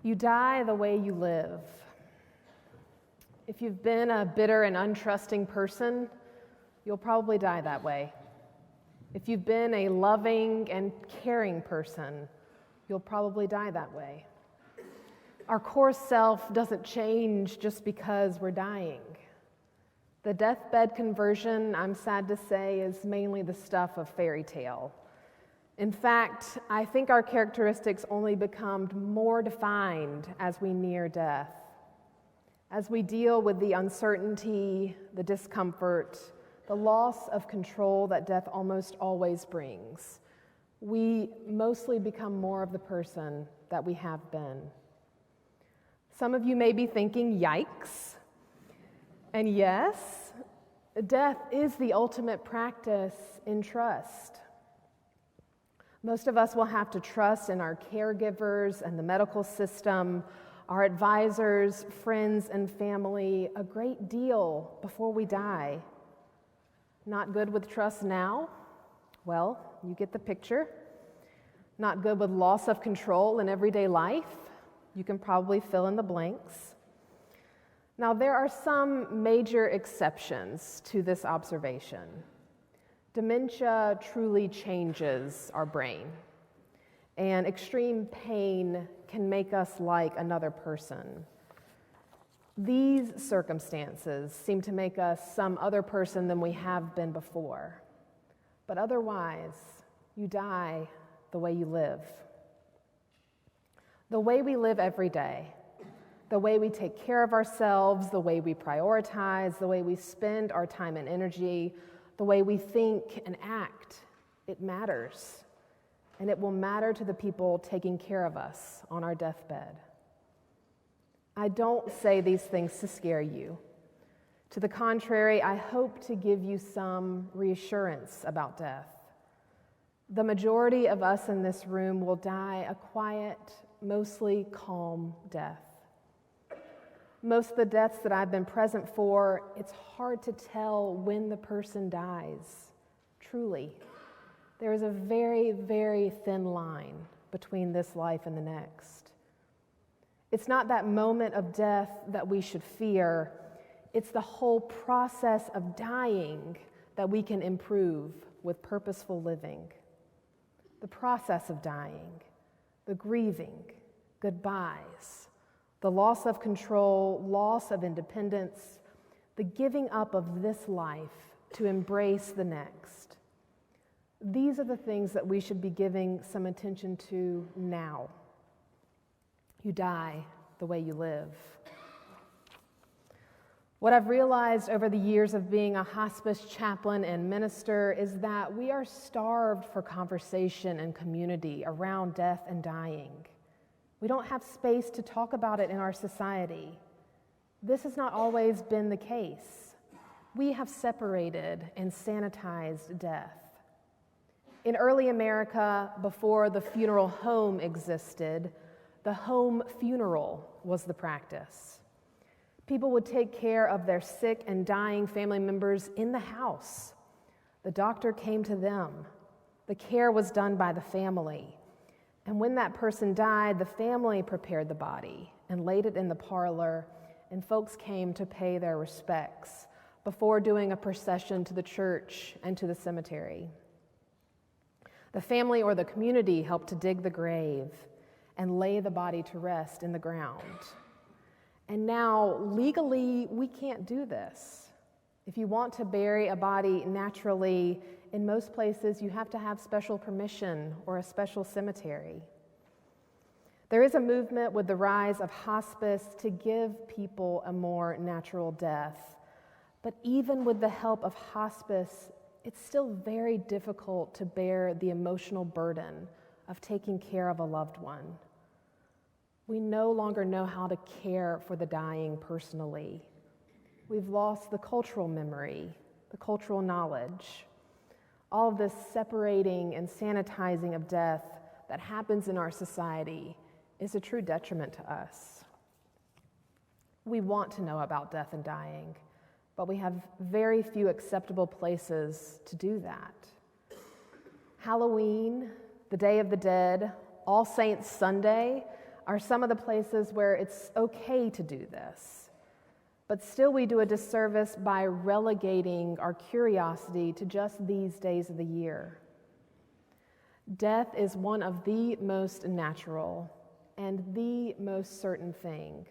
You die the way you live. If you've been a bitter and untrusting person, you'll probably die that way. If you've been a loving and caring person, you'll probably die that way. Our core self doesn't change just because we're dying. The deathbed conversion, I'm sad to say, is mainly the stuff of fairy tale. In fact, I think our characteristics only become more defined as we near death. As we deal with the uncertainty, the discomfort, the loss of control that death almost always brings, we mostly become more of the person that we have been. Some of you may be thinking, yikes. And yes, death is the ultimate practice in trust. Most of us will have to trust in our caregivers and the medical system, our advisors, friends, and family a great deal before we die. Not good with trust now? Well, you get the picture. Not good with loss of control in everyday life? You can probably fill in the blanks. Now, there are some major exceptions to this observation. Dementia truly changes our brain, and extreme pain can make us like another person. These circumstances seem to make us some other person than we have been before. But otherwise, you die the way you live. The way we live every day, the way we take care of ourselves, the way we prioritize, the way we spend our time and energy, the way we think and act, it matters. And it will matter to the people taking care of us on our deathbed. I don't say these things to scare you. To the contrary, I hope to give you some reassurance about death. The majority of us in this room will die a quiet, mostly calm death. Most of the deaths that I've been present for, it's hard to tell when the person dies, truly. There is a very, very thin line between this life and the next. It's not that moment of death that we should fear. It's the whole process of dying that we can improve with purposeful living. The process of dying, the grieving, goodbyes, the loss of control, loss of independence, the giving up of this life to embrace the next. These are the things that we should be giving some attention to now. You die the way you live. What I've realized over the years of being a hospice chaplain and minister is that we are starved for conversation and community around death and dying. We don't have space to talk about it in our society. This has not always been the case. We have separated and sanitized death. In early America, before the funeral home existed, the home funeral was the practice. People would take care of their sick and dying family members in the house. The doctor came to them. The care was done by the family. And when that person died, the family prepared the body and laid it in the parlor, and folks came to pay their respects before doing a procession to the church and to the cemetery. The family or the community helped to dig the grave and lay the body to rest in the ground. And now, legally, we can't do this. If you want to bury a body naturally, in most places you have to have special permission or a special cemetery. There is a movement with the rise of hospice to give people a more natural death. But even with the help of hospice, it's still very difficult to bear the emotional burden of taking care of a loved one. We no longer know how to care for the dying personally. We've lost the cultural memory, the cultural knowledge. All of this separating and sanitizing of death that happens in our society is a true detriment to us. We want to know about death and dying, but we have very few acceptable places to do that. Halloween, the Day of the Dead, All Saints Sunday are some of the places where it's okay to do this. But still we do a disservice by relegating our curiosity to just these days of the year. Death is one of the most natural and the most certain thing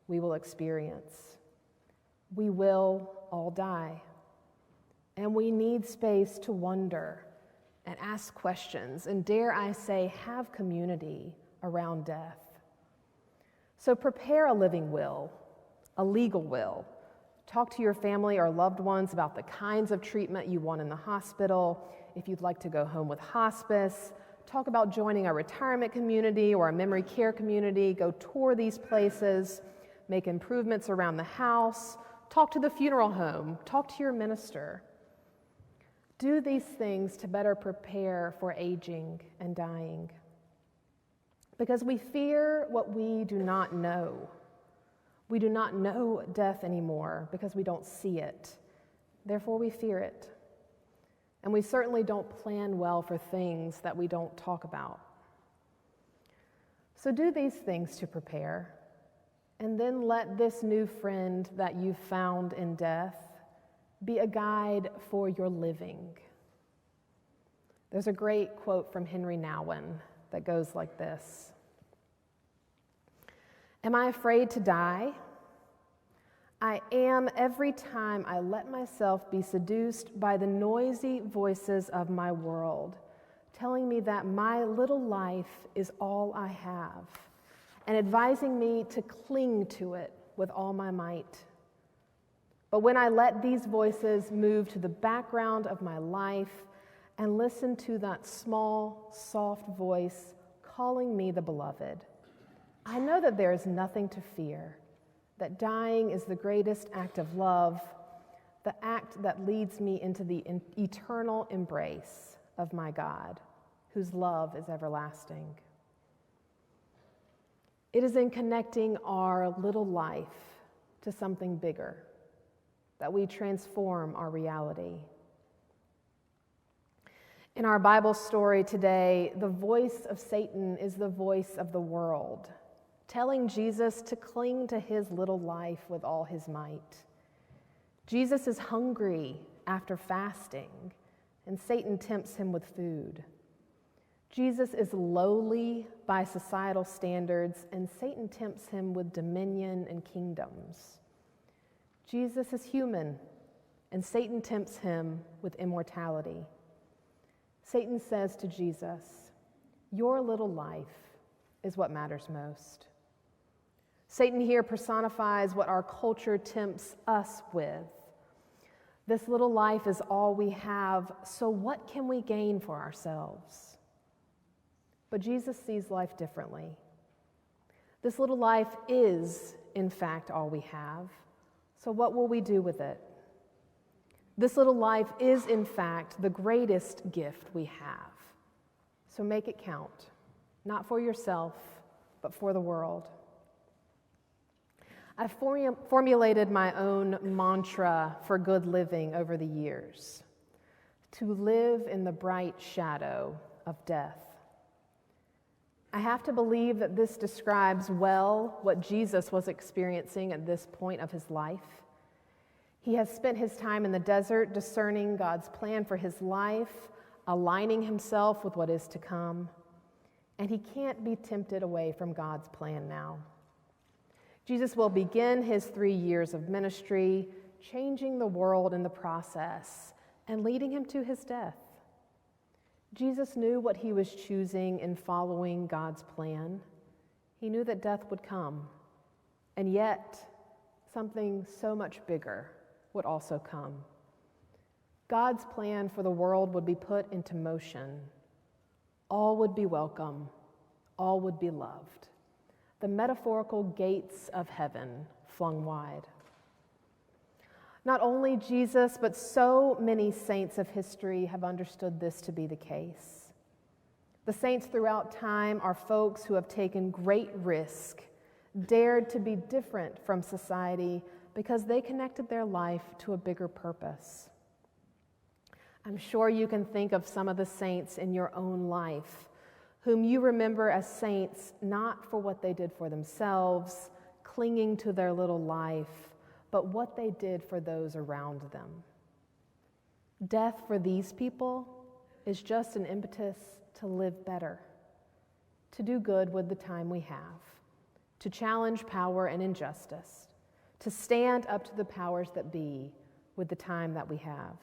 we will experience. We will all die. And we need space to wonder and ask questions and, dare I say, have community around death. So prepare a living will, a legal will. Talk to your family or loved ones about the kinds of treatment you want in the hospital. If you'd like to go home with hospice, talk about joining a retirement community or a memory care community. Go tour these places, make improvements around the house, talk to the funeral home, talk to your minister. Do these things to better prepare for aging and dying. Because we fear what we do not know. We do not know death anymore because we don't see it. Therefore, we fear it. And we certainly don't plan well for things that we don't talk about. So do these things to prepare, and then let this new friend that you found in death be a guide for your living. There's a great quote from Henry Nouwen that goes like this. Am I afraid to die? I am every time I let myself be seduced by the noisy voices of my world, telling me that my little life is all I have, and advising me to cling to it with all my might. But when I let these voices move to the background of my life and listen to that small, soft voice calling me the beloved, I know that there is nothing to fear, that dying is the greatest act of love, the act that leads me into the eternal embrace of my God, whose love is everlasting. It is in connecting our little life to something bigger that we transform our reality. In our Bible story today, the voice of Satan is the voice of the world, telling Jesus to cling to his little life with all his might. Jesus is hungry after fasting, and Satan tempts him with food. Jesus is lowly by societal standards, and Satan tempts him with dominion and kingdoms. Jesus is human, and Satan tempts him with immortality. Satan says to Jesus, "Your little life is what matters most." Satan here personifies what our culture tempts us with. This little life is all we have, so what can we gain for ourselves? But Jesus sees life differently. This little life is, in fact, all we have, so what will we do with it? This little life is, in fact, the greatest gift we have, so make it count, not for yourself, but for the world. I've formulated my own mantra for good living over the years: to live in the bright shadow of death. I have to believe that this describes well what Jesus was experiencing at this point of his life. He has spent his time in the desert discerning God's plan for his life, aligning himself with what is to come, and he can't be tempted away from God's plan now. Jesus will begin his 3 years of ministry, changing the world in the process and leading him to his death. Jesus knew what he was choosing in following God's plan. He knew that death would come, and yet something so much bigger would also come. God's plan for the world would be put into motion. All would be welcome. All would be loved. The metaphorical gates of heaven flung wide. Not only Jesus, but so many saints of history have understood this to be the case. The saints throughout time are folks who have taken great risk, dared to be different from society because they connected their life to a bigger purpose. I'm sure you can think of some of the saints in your own life whom you remember as saints, not for what they did for themselves, clinging to their little life, but what they did for those around them. Death for these people is just an impetus to live better, to do good with the time we have, to challenge power and injustice, to stand up to the powers that be with the time that we have.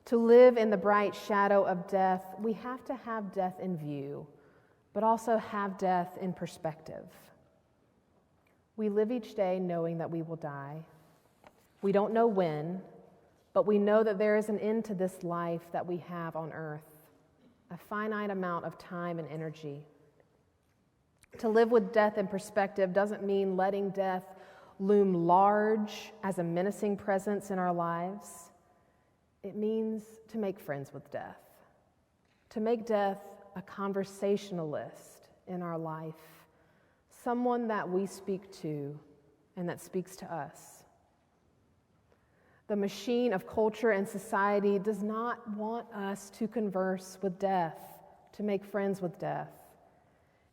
To live in the bright shadow of death, we have to have death in view, but also have death in perspective. We live each day knowing that we will die. We don't know when, but we know that there is an end to this life that we have on earth, a finite amount of time and energy. To live with death in perspective doesn't mean letting death loom large as a menacing presence in our lives. It means to make friends with death, to make death a conversationalist in our life, someone that we speak to and that speaks to us. The machine of culture and society does not want us to converse with death, to make friends with death.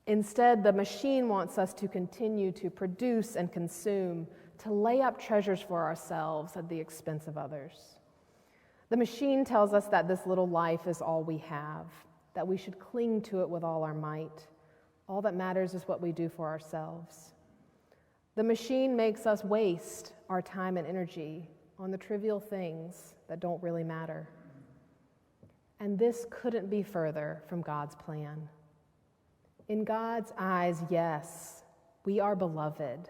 Instead, the machine wants us to continue to produce and consume, to lay up treasures for ourselves at the expense of others. The machine tells us that this little life is all we have, that we should cling to it with all our might. All that matters is what we do for ourselves. The machine makes us waste our time and energy on the trivial things that don't really matter. And this couldn't be further from God's plan. In God's eyes, yes, we are beloved,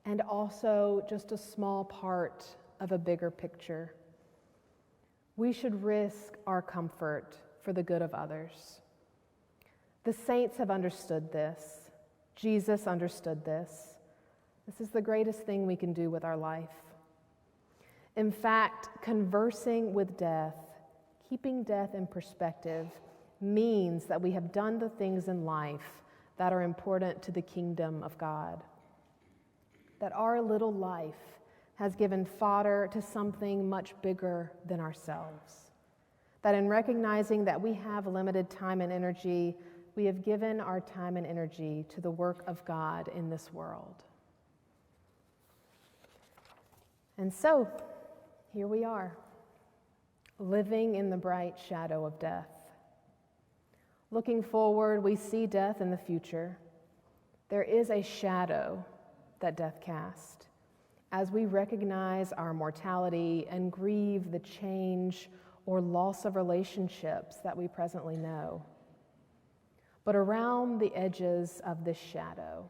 and also just a small part of a bigger picture. We should risk our comfort for the good of others. The saints have understood this. Jesus understood this. This is the greatest thing we can do with our life. In fact, conversing with death, keeping death in perspective, means that we have done the things in life that are important to the kingdom of God. That our little life has given fodder to something much bigger than ourselves. That in recognizing that we have limited time and energy, we have given our time and energy to the work of God in this world. And so, here we are, living in the bright shadow of death. Looking forward, we see death in the future. There is a shadow that death casts as we recognize our mortality and grieve the change or loss of relationships that we presently know. But around the edges of this shadow,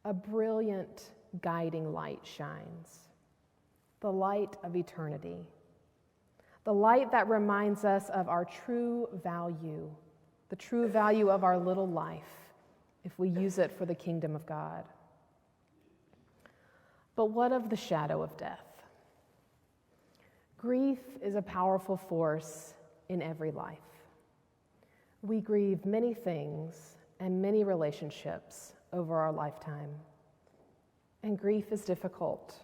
a brilliant guiding light shines, the light of eternity, the light that reminds us of our true value, the true value of our little life if we use it for the kingdom of God. But what of the shadow of death? Grief is a powerful force in every life. We grieve many things and many relationships over our lifetime. And grief is difficult.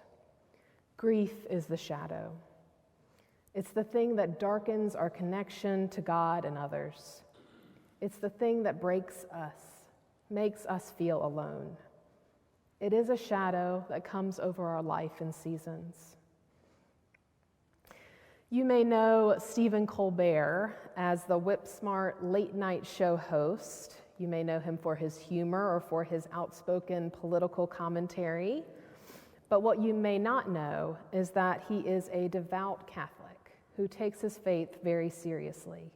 Grief is the shadow. It's the thing that darkens our connection to God and others. It's the thing that breaks us, makes us feel alone. It is a shadow that comes over our life in seasons. You may know Stephen Colbert as the whip-smart late-night show host. You may know him for his humor or for his outspoken political commentary. But what you may not know is that he is a devout Catholic who takes his faith very seriously.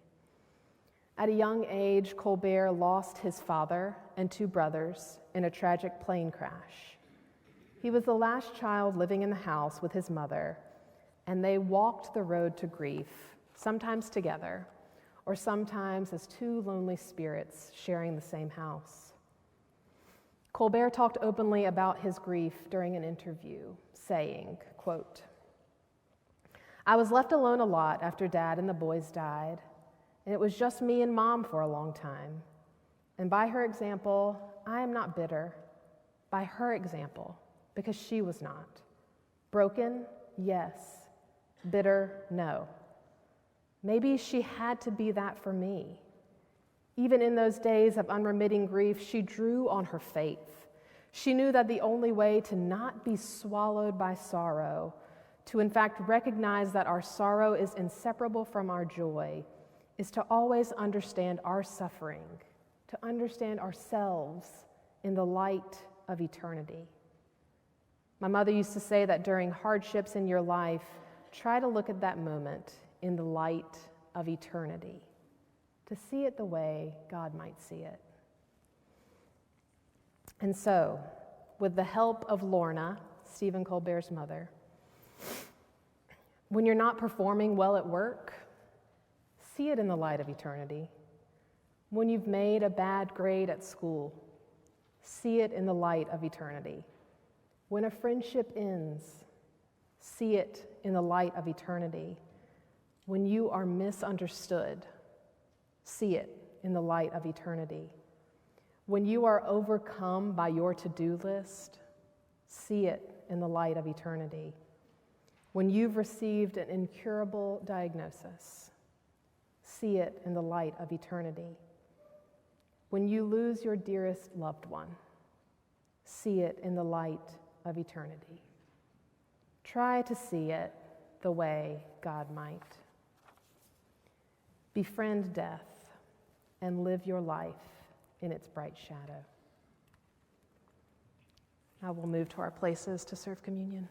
At a young age, Colbert lost his father and two brothers in a tragic plane crash. He was the last child living in the house with his mother, and they walked the road to grief, sometimes together, or sometimes as two lonely spirits sharing the same house. Colbert talked openly about his grief during an interview, saying, quote, "I was left alone a lot after Dad and the boys died, and it was just me and Mom for a long time. And by her example, I am not bitter. By her example, because she was not. Broken? Yes. Bitter? No. Maybe she had to be that for me. Even in those days of unremitting grief, she drew on her faith. She knew that the only way to not be swallowed by sorrow, to in fact recognize that our sorrow is inseparable from our joy, is to always understand our suffering, to understand ourselves in the light of eternity. My mother used to say that during hardships in your life, try to look at that moment in the light of eternity, to see it the way God might see it. And so, with the help of Lorna, Stephen Colbert's mother, when you're not performing well at work, see it in the light of eternity. When you've made a bad grade at school, see it in the light of eternity. When a friendship ends, see it in the light of eternity. When you are misunderstood, see it in the light of eternity. When you are overcome by your to-do list, see it in the light of eternity. When you've received an incurable diagnosis, see it in the light of eternity. When you lose your dearest loved one, see it in the light of eternity. Try to see it the way God might. Befriend death and live your life in its bright shadow. Now we'll move to our places to serve communion.